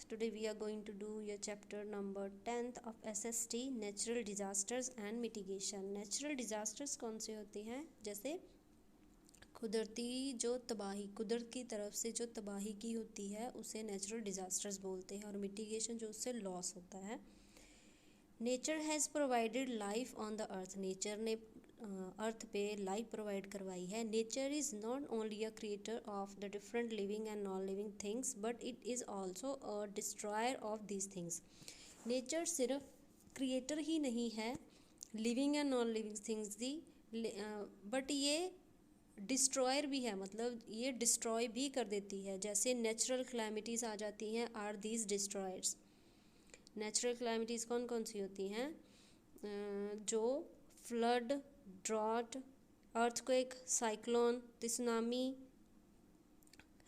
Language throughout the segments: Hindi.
Today we are going to do your chapter number 10th of SST Natural Disasters and Mitigation. Natural disasters कौन से होते हैं? जैसे कुदरती जो तबाही, कुदरत की तरफ से जो तबाही की होती है उसे नेचुरल डिजास्टर्स बोलते हैं, और मिटिगेशन जो उससे लॉस होता है. Nature has provided life on the earth. Nature ने अर्थ पे लाइफ प्रोवाइड करवाई है. Nature is not only a creator of the different living and non living things but it is also a destroyer of these things. Nature सिर्फ क्रिएटर ही नहीं है living and non living things की, बट ये डिस्ट्रॉयर भी है, मतलब ये डिस्ट्रॉय भी कर देती है. जैसे नेचुरल क्लैमिटीज़ आ जाती हैं, are these destroyers. Natural calamities कौन कौन सी होती हैं? जो flood, drought, earthquake, cyclone, tsunami,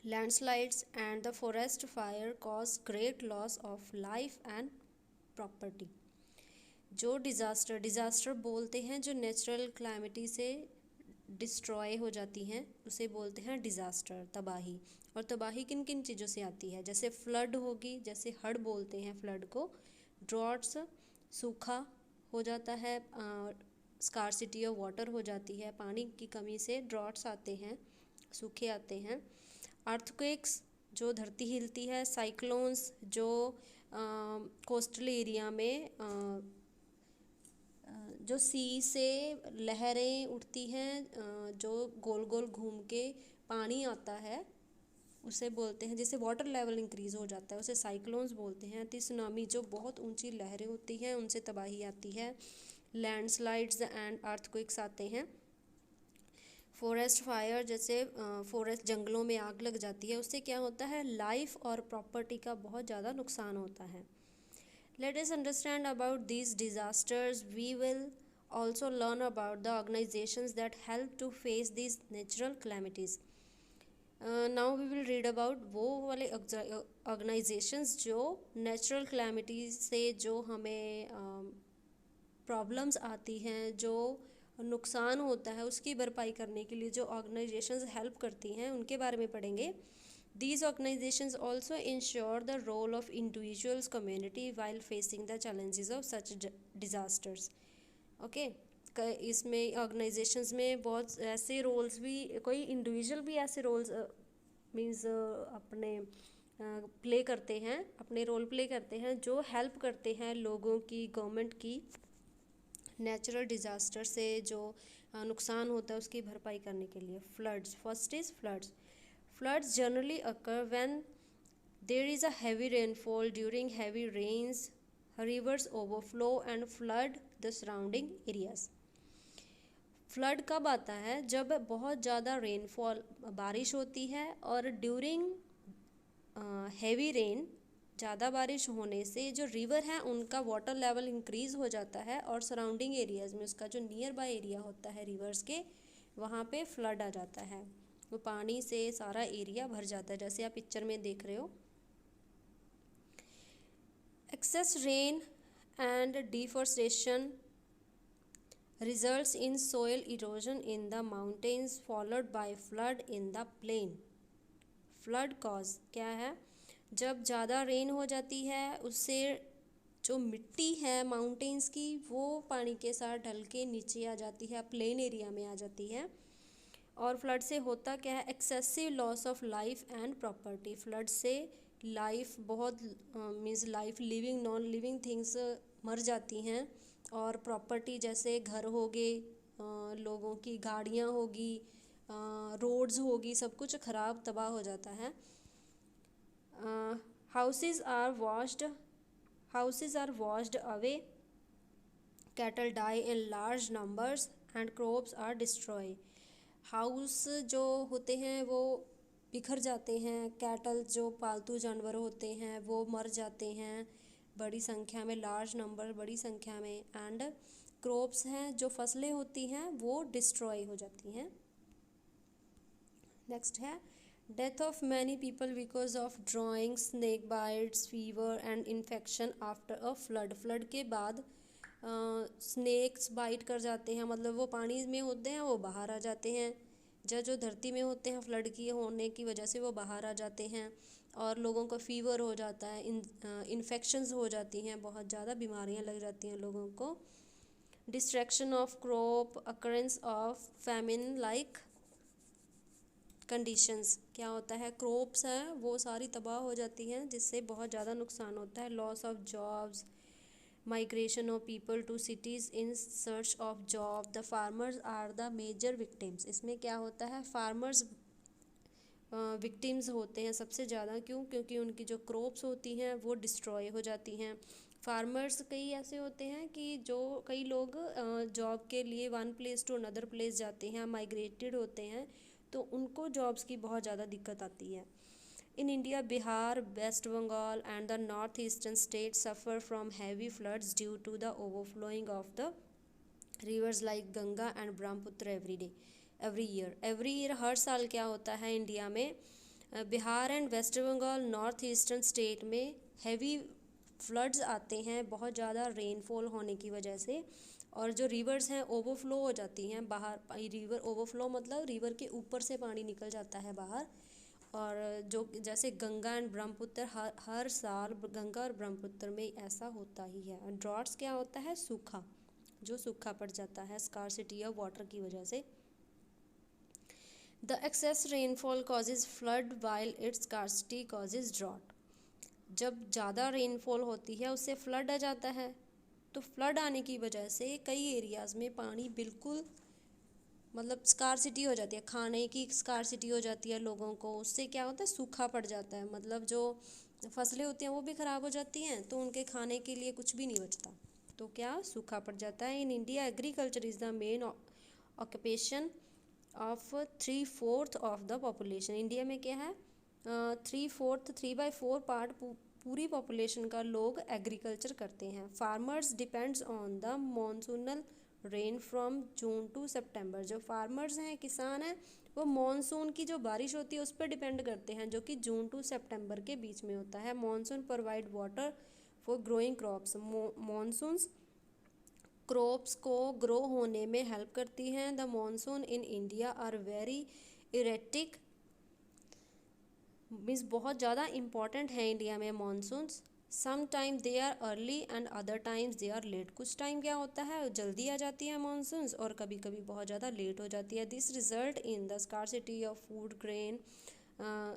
landslides and the forest fire cause great loss of life and property. जो डिज़ास्टर बोलते हैं, जो नेचुरल क्लैमिटी से डिस्ट्रॉय हो जाती हैं उसे बोलते हैं डिज़ास्टर, तबाही. और तबाही किन किन चीज़ों से आती है? जैसे फ्लड होगी, जैसे हड़ बोलते हैं फ्लड को. ड्रॉट्स, सूखा हो जाता है, स्कार्सिटी ऑफ वाटर हो जाती है, पानी की कमी से ड्रॉट्स आते हैं, सूखे आते हैं. अर्थक्वेक्स, जो धरती हिलती है. साइक्लोन्स, जो कोस्टल एरिया में जो सी से लहरें उठती हैं, जो गोल गोल घूम के पानी आता है उसे बोलते हैं. जैसे वाटर लेवल इंक्रीज़ हो जाता है उसे साइक्लोन्स बोलते हैं. सुनामी, जो बहुत ऊंची लहरें होती हैं उनसे तबाही आती है. लैंडस्लाइड्स एंड अर्थक्वेक्स आते हैं. फॉरेस्ट फायर, जैसे फॉरेस्ट जंगलों में आग लग जाती है, उससे क्या होता है? लाइफ और प्रॉपर्टी का बहुत ज़्यादा नुकसान होता है. Let us understand about these disasters. We will also learn about the organizations that help to face these natural calamities. Now we will read about वो वाले organizations जो natural calamities से जो हमें प्रॉब्लम्स आती हैं, जो नुकसान होता है उसकी भरपाई करने के लिए जो ऑर्गेनाइजेशंस हेल्प करती हैं उनके बारे में पढ़ेंगे. These organizations also ensure the role of individuals community while facing the challenges of such disasters. Okay, इसमें ऑर्गेनाइजेशंस में बहुत ऐसे रोल्स भी, कोई इंडिविजुअल भी ऐसे रोल्स मीन्स अपने प्ले करते हैं, अपने रोल प्ले करते हैं, जो हेल्प करते हैं लोगों की, गवर्नमेंट की नेचुरल डिज़ास्टर से जो नुकसान होता है उसकी भरपाई करने के लिए. Floods, first is floods. Floods generally occur when there is a heavy rainfall. During heavy rains, rivers overflow and flood the surrounding areas. Flood कब आता है? जब बहुत ज़्यादा रेनफॉल, बारिश होती है, और ड्यूरिंग हैवी रेन, ज़्यादा बारिश होने से जो रिवर है उनका वाटर लेवल इंक्रीज़ हो जाता है, और सराउंडिंग एरियाज़ में उसका जो नियर बाय एरिया होता है रिवर्स के, वहाँ पे फ्लड आ जाता है. वो पानी से सारा एरिया भर जाता है, जैसे आप पिक्चर में देख रहे हो. Excess rain and deforestation results in soil erosion in the mountains followed by flood in the plain. Flood cause क्या है? जब ज़्यादा रेन हो जाती है उससे जो मिट्टी है माउंटेन्स की वो पानी के साथ ढल के नीचे आ जाती है, प्लेन एरिया में आ जाती है. और फ्लड से होता क्या है? Excessive loss of life and property. Flood से लाइफ बहुत means life, living non living things मर जाती हैं, और प्रॉपर्टी जैसे घर हो गए, लोगों की गाड़ियाँ होगी, रोड्स होगी, सब कुछ ख़राब तबाह हो जाता है. Houses are washed away, cattle die in large numbers and crops are destroy. House जो होते हैं वो बिखर जाते हैं, कैटल जो पालतू जानवर होते हैं वो मर जाते हैं बड़ी संख्या में, लार्ज नंबर, बड़ी संख्या में. एंड क्रॉप्स हैं, जो फसलें होती हैं वो डिस्ट्रॉय हो जाती हैं. नेक्स्ट है death of many people because of drawing, snake bites, fever and infection after a flood. Flood के बाद स्नेक्स बाइट कर जाते हैं, मतलब वो पानी में होते हैं वो बाहर आ जाते हैं, जो धरती में होते हैं फ्लड की होने की वजह से वो बाहर आ जाते हैं. और लोगों को फीवर हो जाता है, इन्फेक्शंस हो जाती हैं, बहुत ज़्यादा बीमारियां लग जाती हैं लोगों को। Distraction of crop, occurrence of famine like conditions, क्या होता है, क्रॉप्स हैं वो सारी तबाह हो जाती हैं जिससे बहुत ज़्यादा नुकसान होता है। Loss of jobs, migration of people to cities in search of job, the farmers are the major victims. इसमें क्या होता है, फार्मर्स विक्टिम्स होते हैं सबसे ज़्यादा। क्यों? क्योंकि उनकी जो क्रॉप्स होती हैं वो डिस्ट्रॉय हो जाती हैं। फार्मर्स कई ऐसे होते हैं कि जो कई लोग जॉब के लिए one place to another place जाते हैं, माइग्रेटेड होते हैं, तो उनको जॉब्स की बहुत ज़्यादा दिक्कत आती है। In India, Bihar, West Bengal and the northeastern states suffer from heavy floods due to the overflowing of the rivers like Ganga and Brahmaputra every year हर साल क्या होता है इंडिया में, Bihar and West Bengal north eastern state में हैवी फ्लड्स आते हैं बहुत ज़्यादा रेनफॉल होने की वजह से, और जो रिवर्स हैं ओवरफ्लो हो जाती हैं बाहर। रिवर ओवरफ्लो मतलब रिवर के ऊपर से पानी निकल जाता है बाहर। और जो जैसे गंगा एंड ब्रह्मपुत्र, हर साल गंगा और ब्रह्मपुत्र में ऐसा होता ही है। ड्रॉट्स क्या होता है, सूखा, जो सूखा पड़ जाता है स्कार्सिटी ऑफ वाटर की वजह से। The excess rainfall causes flood while its scarcity causes drought. जब ज़्यादा रेनफॉल होती है उससे फ्लड आ जाता है, तो फ्लड आने की वजह से कई एरियाज़ में पानी बिल्कुल मतलब स्कार्सिटी हो जाती है, खाने की स्कार्सिटी हो जाती है लोगों को। उससे क्या होता है, सूखा पड़ जाता है, मतलब जो फसलें होती हैं वो भी ख़राब हो जाती हैं, तो उनके खाने के लिए कुछ भी नहीं बचता, तो क्या सूखा पड़ जाता है। In India agriculture is the main occupation of 3/4 of the population. India में क्या है, 3/4 पार्ट पूरी पॉपुलेशन का लोग एग्रीकल्चर करते हैं। Farmers depends on the monsoonal rain from June to September. जो फार्मर्स हैं, किसान हैं, वो मॉनसून की जो बारिश होती है उस पर डिपेंड करते हैं, जो कि जून टू सितंबर के बीच में होता है। Monsoon provide water for growing crops. Monsoons crops को ग्रो होने में हेल्प करती हैं। The monsoon in India are very erratic, means बहुत ज़्यादा इम्पॉर्टेंट है इंडिया में monsoons. Some time they are early and other times they are late. कुछ टाइम क्या होता है, जल्दी आ जाती है मॉनसून्स, और कभी कभी बहुत ज़्यादा लेट हो जाती है। This result in the scarcity of food grain,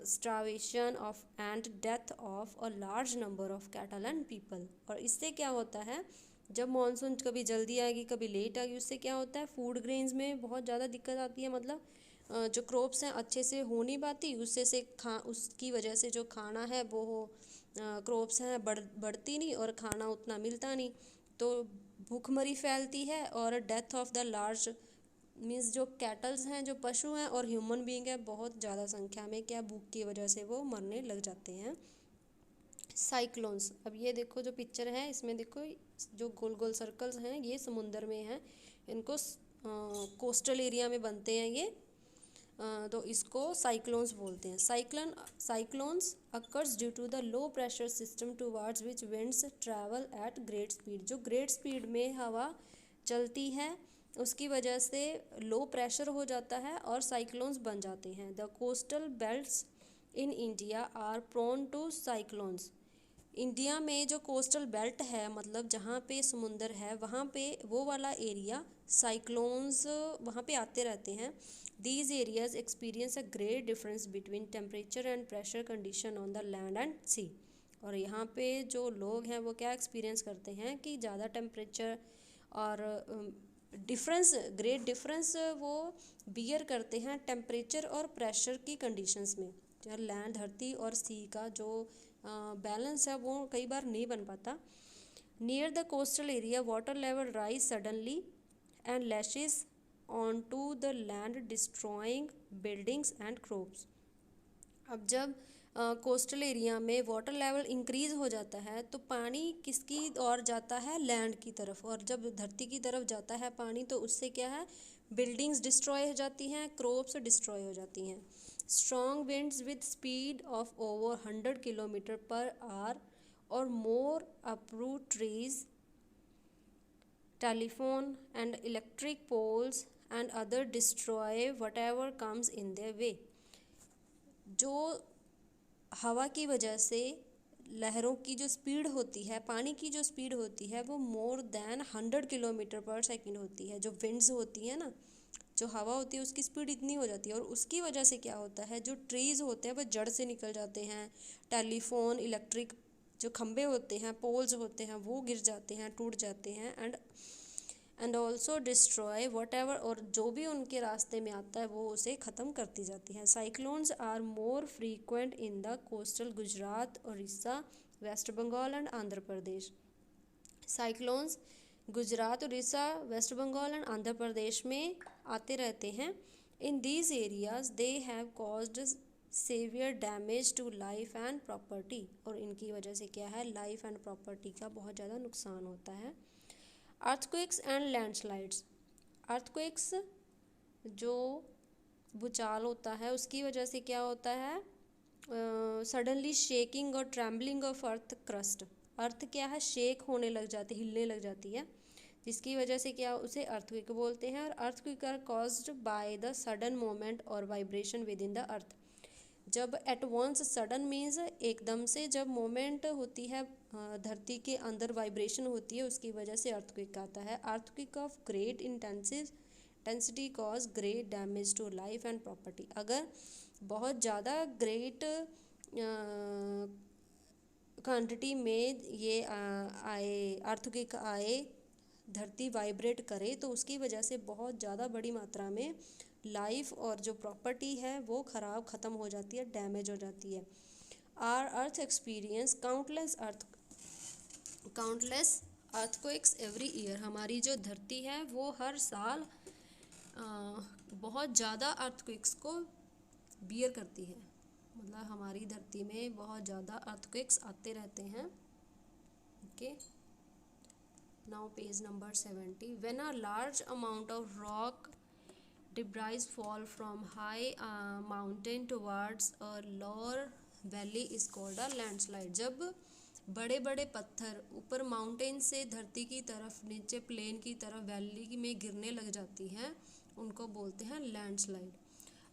starvation of and death of a large number of cattle and people. और इससे क्या होता है, जब मानसून कभी जल्दी आएगी कभी लेट आएगी, उससे क्या होता है, फूड ग्रेन्स में बहुत ज़्यादा दिक्कत आती है। मतलब जो क्रॉप्स हैं अच्छे से हो नहीं पाती, उससे से उसकी वजह से जो खाना है वो क्रॉप्स हैं बढ़ती नहीं, और खाना उतना मिलता नहीं, तो भूखमरी फैलती है। और death of the large means जो कैटल्स हैं, जो पशु हैं और ह्यूमन बीइंग है, बहुत ज़्यादा संख्या में क्या भूख की वजह से वो मरने लग जाते हैं। साइक्लोन्स, अब ये देखो जो पिक्चर है इसमें देखो जो गोल गोल सर्कल्स हैं ये समुंदर में हैं, इनको कोस्टल एरिया में बनते हैं ये, तो इसको साइक्लोन्स बोलते हैं। Cyclones occurs due to the low pressure system towards which winds travel at great speed. जो ग्रेट स्पीड में हवा चलती है उसकी वजह से लो प्रेशर हो जाता है और साइक्लोन्स बन जाते हैं। The coastal belts in India are prone to cyclones. India में जो कोस्टल बेल्ट है, मतलब जहाँ पे समुंदर है वहाँ पे वो वाला एरिया साइक्लोन्स वहाँ पे आते रहते हैं। These areas experience a great difference between temperature and pressure condition on the land and sea. और यहाँ पे जो लोग हैं वो क्या एक्सपीरियंस करते हैं कि ज़्यादा टेम्परेचर और ग्रेट डिफरेंस वो बियर करते हैं टेम्परेचर और प्रेशर की कंडीशंस में। जो लैंड, धरती और सी का जो बैलेंस है वो कई बार नहीं बन पाता। Near the coastal area water level rise suddenly and lashes on to the land destroying buildings and crops. अब जब कोस्टल एरिया में वाटर लेवल इंक्रीज़ हो जाता है तो पानी किसकी ओर जाता है, लैंड की तरफ। और जब धरती की तरफ जाता है पानी तो उससे क्या है, बिल्डिंग्स डिस्ट्रॉय हो जाती हैं, क्रॉप्स डिस्ट्रॉय हो जाती हैं। Strong winds with speed of over 100 kilometre per hour और मोर uproot trees, telephone and electric poles and other destroy whatever comes in their way। जो हवा की वजह से लहरों की जो स्पीड होती है, पानी की जो स्पीड होती है वो मोर देन 100 किलोमीटर पर सेकेंड होती है। जो विंड्स होती है ना, जो हवा होती है उसकी स्पीड इतनी हो जाती है, और उसकी वजह से क्या होता है, जो ट्रीज़ होते हैं वो जड़ से निकल जाते हैं। टेलीफोन, इलेक्ट्रिक जो खंभे होते हैं, पोल्स होते हैं, वो गिर जाते हैं, टूट जाते हैं। And also destroy what ever, और जो भी उनके रास्ते में आता है वो उसे ख़त्म करती जाती है। Cyclones are more frequent in the coastal Gujarat, Orissa, West Bengal and Andhra Pradesh. Cyclones Gujarat, Orissa, West Bengal and Andhra Pradesh में आते रहते हैं। In these areas they have caused severe damage to life and property, और इनकी वजह से क्या है, लाइफ एंड प्रॉपर्टी का बहुत ज़्यादा नुकसान होता है। Earthquakes and landslides. अर्थक्वेक्स जो भूचाल होता है उसकी वजह से क्या होता है, सडनली शेकिंग और ट्रैम्बलिंग ऑफ अर्थ क्रस्ट। अर्थ क्या है, शेक होने लग जाती, हिलने लग जाती है, जिसकी वजह से क्या, उसे अर्थक्वेक बोलते हैं। और earthquake are caused by the sudden moment और vibration within the earth. जब एट वंस, सडन मीन्स एकदम से, जब मोमेंट होती है धरती के अंदर वाइब्रेशन होती है, उसकी वजह से अर्थक्वेक आता है। Earthquake of great intensity cause great damage to life and property. अगर बहुत ज़्यादा ग्रेट क्वांटिटी में ये आए, अर्थक्वेक आए, धरती वाइब्रेट करे, तो उसकी वजह से बहुत ज़्यादा बड़ी मात्रा में लाइफ और जो प्रॉपर्टी है वो ख़त्म हो जाती है, डैमेज हो जाती है। Our earth experience countless earthquakes every year. हमारी जो धरती है वो हर साल बहुत ज़्यादा अर्थक्वेक्स को बियर करती है, मतलब हमारी धरती में बहुत ज़्यादा अर्थक्वेक्स आते रहते हैं। Okay, now page number 70। When a large amount of rock debris fall from high mountain towards a lower valley is called a landslide। जब बड़े बड़े पत्थर ऊपर माउंटेन से धरती की तरफ, नीचे प्लेन की तरफ, वैली में गिरने लग जाती हैं, उनको बोलते हैं landslide.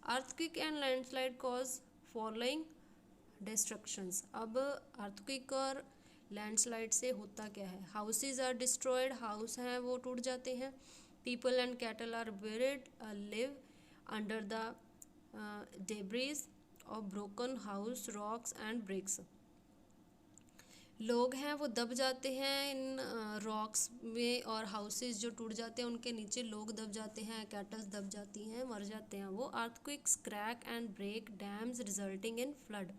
Earthquake and landslide cause following destructions. अब अर्थक्वेक और लैंडस्लाइड से होता क्या है, हाउसेज आर डिस्ट्रॉयड, हाउस हैं वो टूट जाते हैं। People and cattle are buried, live under the debris of broken house, rocks and bricks। लोग हैं वो दब जाते हैं इन रॉक्स में, और हाउसेस जो टूट जाते हैं उनके नीचे लोग दब जाते हैं, कैटल्स दब जाती हैं, मर जाते हैं वो। Earthquakes crack and break dams resulting in flood.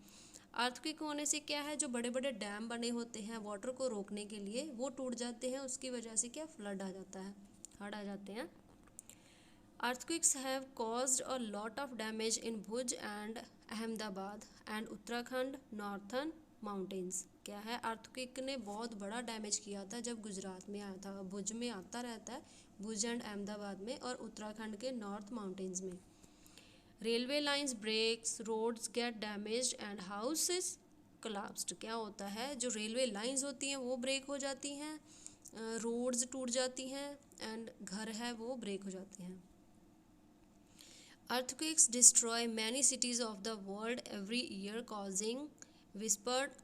Earthquake होने से क्या है, जो बड़े बड़े डैम बने होते हैं वाटर को रोकने के लिए, वो टूट जाते हैं, उसकी वजह से क्या, फ्लड आ जाता है, हड़ आ जाते हैं। Earthquakes have caused a lot of damage in Bhuj and Ahmedabad and Uttarakhand northern mountains. क्या है, अर्थक्वेक ने बहुत बड़ा डैमेज किया था जब गुजरात में आया था, भुज में आता रहता है, भुज एंड अहमदाबाद में, और उत्तराखंड के नॉर्थ माउंटेन्स में। Railway lines breaks, roads get damaged and houses collapsed. क्या होता है, जो रेलवे लाइंस होती हैं वो ब्रेक हो जाती हैं, रोड्स टूट जाती हैं, एंड घर है वो ब्रेक हो जाते हैं। Earthquakes destroy many cities of the world every year, causing whispered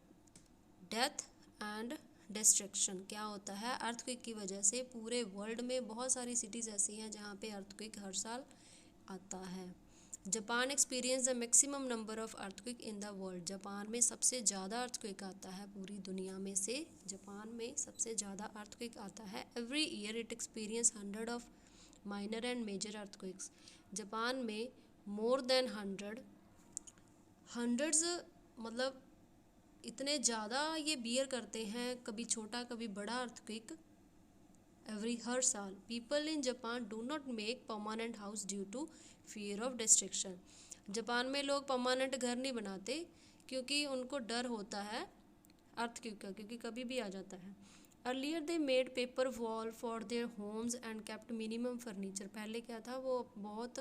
death and destruction। क्या होता है, अर्थक्वेक की वजह से पूरे वर्ल्ड में बहुत सारी सिटीज़ ऐसी हैं जहाँ पे अर्थक्वेक हर साल आता है। Japan experience the maximum number of earthquake in the world. Japan में सबसे ज़्यादा अर्थक्वेक आता है पूरी दुनिया में से, जापान में सबसे ज़्यादा अर्थक्वेक आता है। Every year it experience 100 of minor and major earthquakes. Japan में मोर देन 100 मतलब इतने ज़्यादा ये बियर करते हैं, कभी छोटा कभी बड़ा अर्थक्वेक हर साल। People in Japan do not make permanent house due to fear of destruction. Japan में लोग परमानेंट घर नहीं बनाते क्योंकि उनको डर होता है अर्थक्वेक का, क्योंकि कभी भी आ जाता है। Earlier they made paper wall for their homes and kept minimum furniture. पहले क्या था, वो बहुत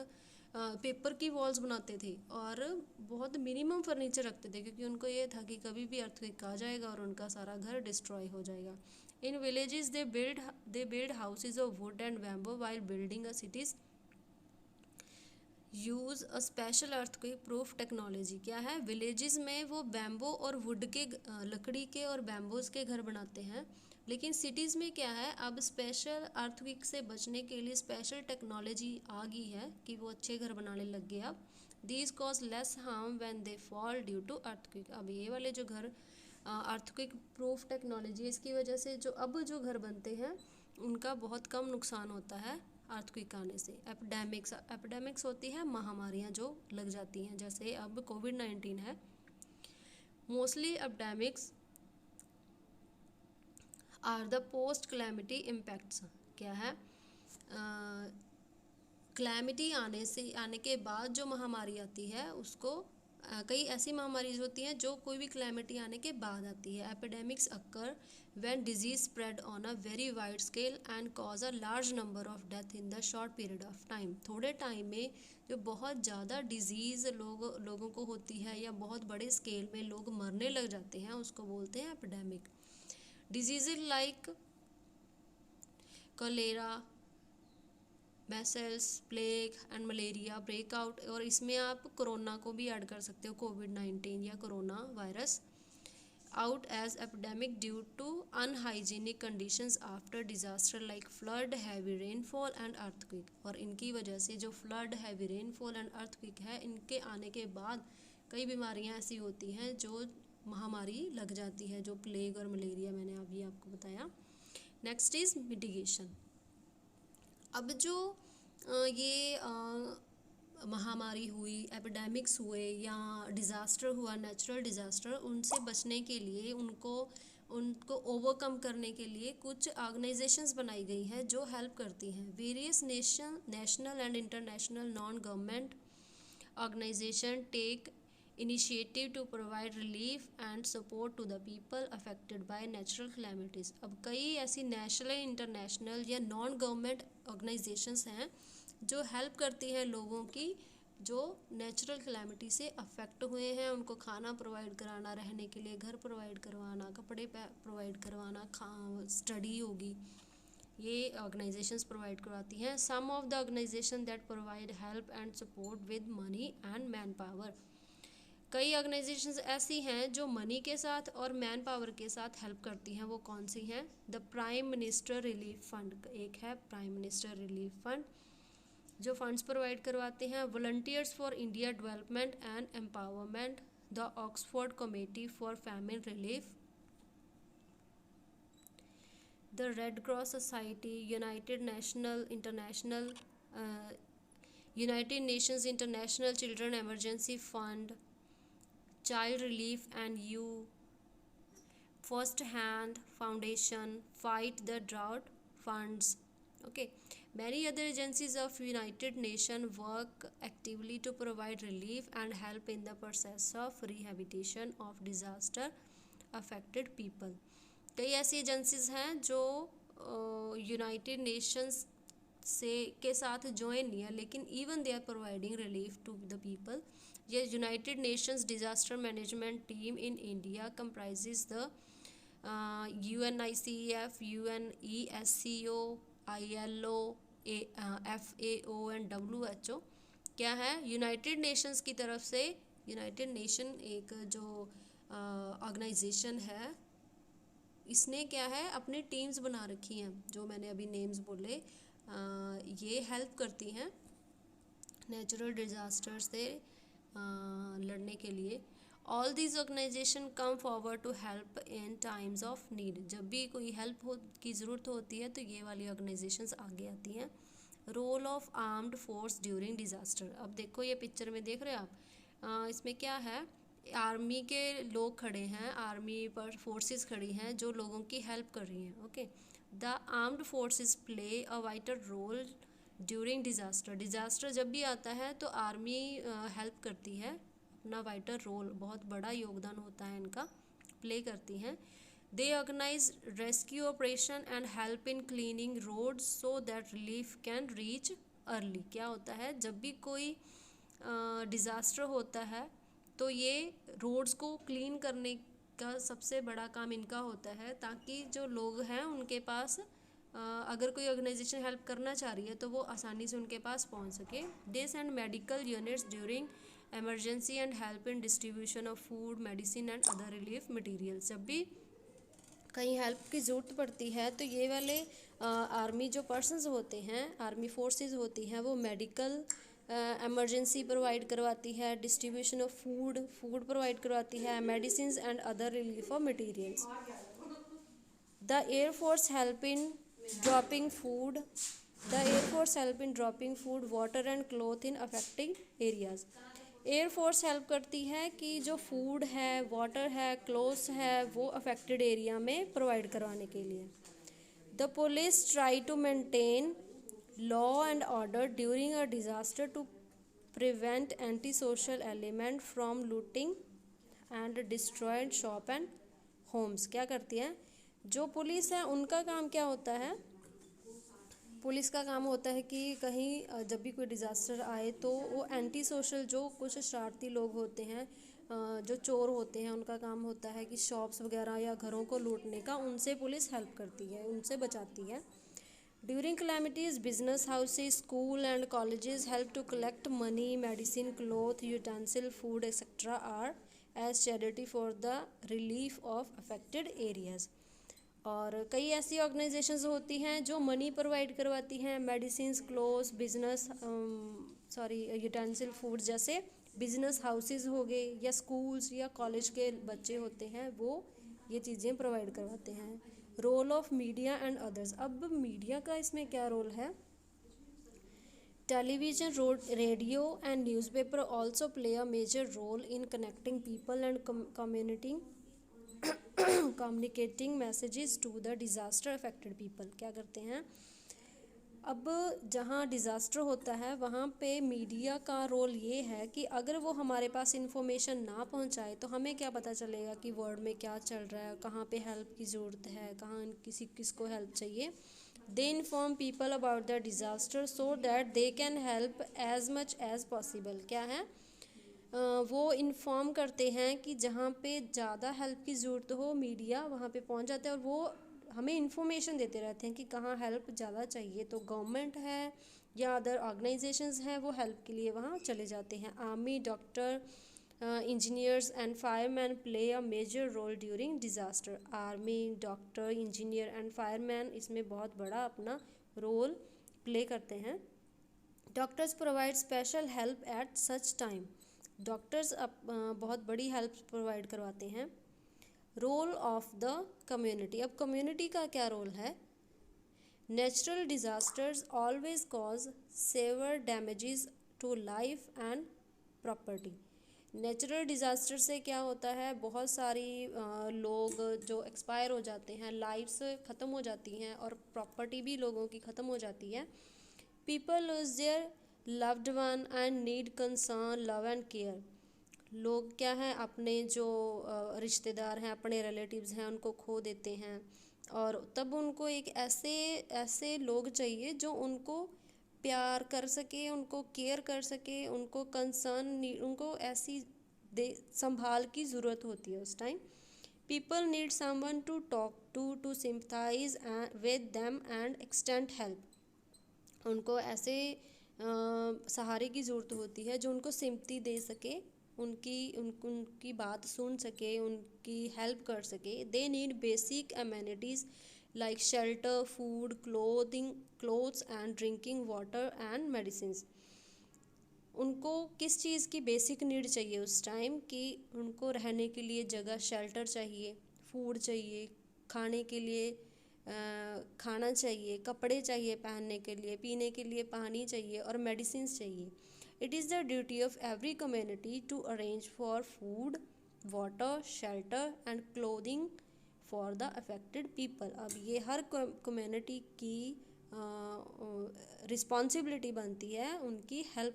पेपर की वॉल्स बनाते थे और बहुत मिनिमम फर्नीचर रखते थे, क्योंकि उनको ये था कि कभी भी अर्थक्वेक आ जाएगा और उनका सारा घर डिस्ट्रॉय हो जाएगा। In villages they build houses of would and bamboo while building a cities. Use a special earthquake proof technology. क्या है, विलेजेस में वो बैम्बो और वुड के लकड़ी के और बैम्बोज के घर बनाते हैं, लेकिन सिटीज़ में क्या है, अब स्पेशल अर्थक्वेक से बचने के लिए स्पेशल टेक्नोलॉजी आ गई है कि वो अच्छे घर बनाने लग गए अब। These cause less harm when they fall due to earthquake. अब ये वाले जो घर अर्थक्वेक प्रूफ टेक्नोलॉजी, इसकी वजह से जो अब जो घर बनते हैं उनका बहुत कम नुकसान होता है अर्थक्वेक आने से। एपिडेमिक्स होती है महामारियाँ जो लग जाती हैं, जैसे अब कोविड-19 है। Mostly epidemics are the post calamity impacts. क्या है, क्लैमिटी आने के बाद जो महामारी आती है उसको कई ऐसी महामारी होती हैं जो कोई भी क्लैमिटी आने के बाद आती है। Epidemics occur when disease spread on a very wide scale and cause a large number of death in the short period of time. थोड़े टाइम में जो बहुत ज़्यादा डिजीज़ लोगों को होती है या बहुत बड़े स्केल में लोग मरने लग जाते हैं, उसको बोलते हैं epidemic. Disease like cholera, measles, plague and malaria breakout, और इसमें आप कोरोना को भी ऐड कर सकते हो, कोविड-19 या corona virus, out as epidemic due to unhygienic conditions after disaster like flood, heavy rainfall and earthquake. और इनकी वजह से जो flood, heavy rainfall and earthquake है, इनके आने के बाद कई बीमारियां ऐसी होती हैं जो महामारी लग जाती है, जो प्लेग और मलेरिया मैंने अभी आपको बताया। Next is mitigation. अब जो ये महामारी हुई, एपिडेमिक्स हुए या डिज़ास्टर हुआ, नेचुरल डिज़ास्टर, उनसे बचने के लिए उनको ओवरकम करने के लिए कुछ ऑर्गेनाइजेशंस बनाई गई हैं जो हेल्प करती हैं। Various national and international non government organisation take initiative to provide relief and support to the people affected by natural calamities. अब कई ऐसी नेशनल, इंटरनेशनल या नॉन गवर्नमेंट ऑर्गेनाइजेशंस हैं जो हेल्प करती हैं लोगों की जो नेचुरल कैलेमिटी से अफेक्ट हुए हैं। उनको खाना प्रोवाइड कराना, रहने के लिए घर प्रोवाइड करवाना, कपड़े प्रोवाइड करवाना, स्टडी होगी, ये ऑर्गेनाइजेशंस प्रोवाइड करवाती हैं। Some of the organisation that provide help and support with money and man power. कई ऑर्गेनाइजेशंस ऐसी हैं जो मनी के साथ और मैन पावर के साथ हेल्प करती हैं। वो कौन सी हैं? The prime minister relief fund एक है, प्राइम मिनिस्टर रिलीफ फंड जो फंड्स प्रोवाइड करवाते हैं। Volunteers for India development and empowerment, the Oxford committee for famine relief, the red cross society, United Nations international children emergency fund, child relief and you, first hand foundation, fight the drought funds. Okay, many other agencies of United Nations work actively to provide relief and help in the process of rehabilitation of disaster affected people. कई ऐसी एजेंसीज हैं जो यूनाइटेड नेशंस से के साथ ज्वाइन नहीं है, लेकिन even they are providing relief to the people. ये United Nations disaster management team in India comprises the UNICEF, UNESCO, ILO, FAO and WHO। क्या है? यूनाइटेड नेशंस की तरफ से, यूनाइटेड नेशन एक जो ऑर्गेनाइजेशन है, इसने क्या है अपनी टीम्स बना रखी हैं, जो मैंने अभी नेम्स बोले, ये हेल्प करती हैं नेचुरल डिज़ास्टर से लड़ने के लिए। All these organisation come forward to help in times of need. जब भी कोई हेल्प की ज़रूरत होती है तो ये वाली ऑर्गेनाइजेशंस आगे आती हैं। Role of armed force during disaster. अब देखो ये पिक्चर में देख रहे हो आप, इसमें क्या है, आर्मी के लोग खड़े हैं, आर्मी पर फोर्सेस खड़ी हैं जो लोगों की हेल्प कर रही हैं। Okay, the armed forces play a vital role during disaster. Disaster जब भी आता है तो आर्मी हेल्प करती है, अपना वाइटल रोल, बहुत बड़ा योगदान होता है इनका, प्ले करती हैं। They organise rescue operation and help in cleaning roads so that relief can reach early. क्या होता है, जब भी कोई डिज़ास्टर होता है तो ये रोड्स को क्लीन करने का सबसे बड़ा काम इनका होता है, ताकि जो लोग हैं उनके पास अगर कोई ऑर्गेनाइजेशन हेल्प करना चाह रही है तो वो आसानी से उनके पास पहुंच सके। They send medical units during emergency and help in distribution of food, medicine and other relief materials। जब भी कहीं हेल्प की ज़रूरत पड़ती है तो ये वाले आर्मी जो पर्सन्स होते हैं, आर्मी फोर्सेस होती हैं, वो मेडिकल एमरजेंसी प्रोवाइड करवाती है, डिस्ट्रीब्यूशन ऑफ फूड प्रोवाइड करवाती है, medicine and other relief of materials. The air force help in dropping food water and cloth in affecting areas. Air force help करती है कि जो फूड है, वाटर है, क्लोथ्स है, वो अफेक्टेड एरिया में प्रोवाइड करवाने के लिए। The police try to maintain law and order during a disaster to prevent anti social element from looting and destroyed shop and homes. क्या करती है जो पुलिस है, उनका काम क्या होता है? पुलिस का काम होता है कि कहीं जब भी कोई डिज़ास्टर आए तो वो एंटी सोशल जो कुछ शरारती लोग होते हैं, जो चोर होते हैं, उनका काम होता है कि शॉप्स वगैरह या घरों को लूटने का, उनसे पुलिस हेल्प करती है, उनसे बचाती है। During calamities business houses, school and colleges help to collect money, medicine, cloth, utensil, food etcetera are as charity for the relief of affected areas. और कई ऐसी ऑर्गेनाइजेशंस होती हैं जो मनी प्रोवाइड करवाती हैं, मेडिसिन्स, क्लोथ्स, यूटेंसिल, फूड, जैसे बिजनेस हाउसेस हो गए या स्कूल्स या कॉलेज के बच्चे होते हैं, वो ये चीज़ें प्रोवाइड करवाते हैं। Role of media and others. अब मीडिया का इसमें क्या रोल है? Television, radio and newspaper also play a major role in connecting people and communicating messages to the disaster affected people. क्या करते हैं? अब जहाँ डिज़ास्टर होता है वहाँ पे मीडिया का रोल ये है कि अगर वो हमारे पास इंफॉर्मेशन ना पहुँचाए तो हमें क्या पता चलेगा कि वर्ल्ड में क्या चल रहा है, कहाँ पे हेल्प की ज़रूरत है, कहाँ किसको हेल्प चाहिए। They inform people about the disaster so that they can help as much as possible. क्या है? वो इन्फॉर्म करते हैं कि जहाँ पे ज़्यादा हेल्प की ज़रूरत हो, मीडिया वहाँ पे पहुँच जाता है और वो हमें इन्फॉर्मेशन देते रहते हैं कि कहाँ हेल्प ज़्यादा चाहिए। तो गवर्नमेंट है या अदर ऑर्गेनाइजेशंस हैं, वो हेल्प के लिए वहाँ चले जाते हैं। Army, doctor, engineers and fireman play a major role during disaster. Army, doctor, engineer and fireman इसमें बहुत बड़ा अपना रोल प्ले करते हैं। Doctors provide special help at such time. Doctors बहुत बड़ी हेल्प प्रोवाइड करवाते हैं। Role of the community. अब कम्युनिटी का क्या रोल है? Natural disasters always cause severe damages to life and property. Natural disaster से क्या होता है? बहुत सारी लोग जो एक्सपायर हो जाते हैं, लाइफ्स ख़त्म हो जाती हैं और प्रॉपर्टी भी लोगों की ख़त्म हो जाती है। People lose their loved one and need concern, love and care. लोग क्या हैं, अपने जो रिश्तेदार हैं, अपने रिलेटिव्स हैं, उनको खो देते हैं और तब उनको एक ऐसे लोग चाहिए जो उनको प्यार कर सके, उनको केयर कर सके, उनको उनको ऐसी संभाल की ज़रूरत होती है उस time. People need someone to talk to sympathise with them and extend help. उनको ऐसे सहारे की ज़रूरत होती है जो उनको सिम्पथी दे सके, उनकी बात सुन सके, उनकी हेल्प कर सके। They need basic amenities like shelter, food, clothes and drinking water and medicine. उनको किस चीज़ की बेसिक नीड चाहिए उस टाइम? कि उनको रहने के लिए जगह, शेल्टर चाहिए, फूड चाहिए, खाने के लिए खाना चाहिए, कपड़े चाहिए पहनने के लिए, पीने के लिए पानी चाहिए और मेडिसिन चाहिए। It is the duty of every community to arrange for food, water, shelter and clothing for the affected people। अब ये हर कम्युनिटी की रिस्पॉन्सिबिलिटी बनती है उनकी हेल्प